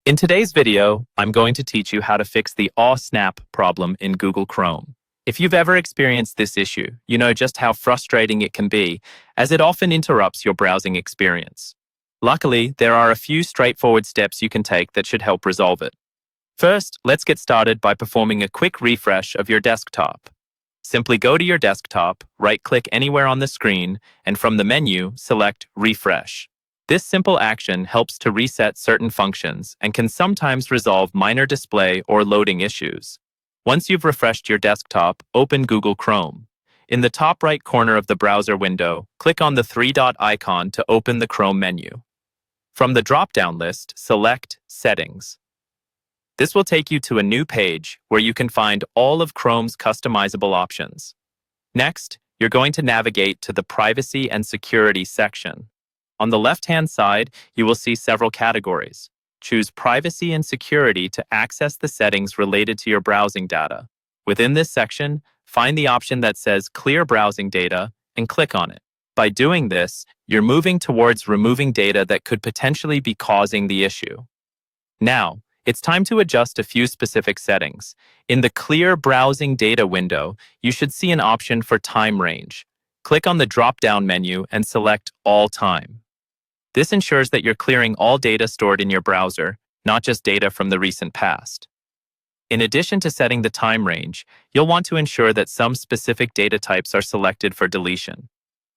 In today's video, I'm going to teach you how to fix the aw snap problem in Google Chrome. If you've ever experienced this issue, you know just how frustrating it can be, as it often interrupts your browsing experience. Luckily, there are a few straightforward steps you can take that should help resolve it. First, let's get started by performing a quick refresh of your desktop. Simply go to your desktop, right-click anywhere on the screen, and from the menu, select Refresh. This simple action helps to reset certain functions and can sometimes resolve minor display or loading issues. Once you've refreshed your desktop, open Google Chrome. In the top right corner of the browser window, click on the three-dot icon to open the Chrome menu. From the drop-down list, select Settings. This will take you to a new page where you can find all of Chrome's customizable options. Next, you're going to navigate to the Privacy and Security section. On the left-hand side, you will see several categories. Choose Privacy and Security to access the settings related to your browsing data. Within this section, find the option that says Clear Browsing Data and click on it. By doing this, you're moving towards removing data that could potentially be causing the issue. Now, it's time to adjust a few specific settings. In the Clear Browsing Data window, you should see an option for time range. Click on the drop-down menu and select All Time. This ensures that you're clearing all data stored in your browser, not just data from the recent past. In addition to setting the time range, you'll want to ensure that some specific data types are selected for deletion.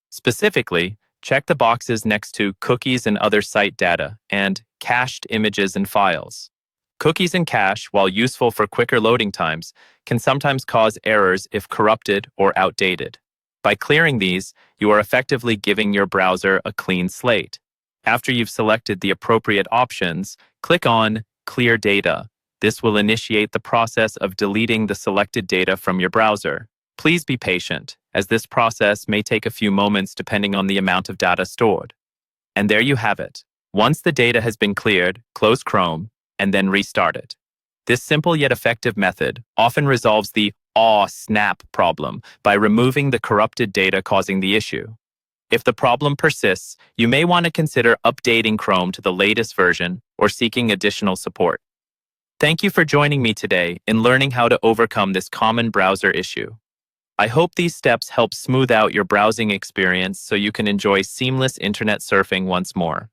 Specifically, check the boxes next to Cookies and Other Site Data and Cached Images and Files. Cookies and cache, while useful for quicker loading times, can sometimes cause errors if corrupted or outdated. By clearing these, you are effectively giving your browser a clean slate. After you've selected the appropriate options, click on Clear Data. This will initiate the process of deleting the selected data from your browser. Please be patient, as this process may take a few moments depending on the amount of data stored. And there you have it. Once the data has been cleared, close Chrome, and then restart it. This simple yet effective method often resolves the aw snap problem by removing the corrupted data causing the issue. If the problem persists, you may want to consider updating Chrome to the latest version or seeking additional support. Thank you for joining me today in learning how to overcome this common browser issue. I hope these steps help smooth out your browsing experience so you can enjoy seamless internet surfing once more.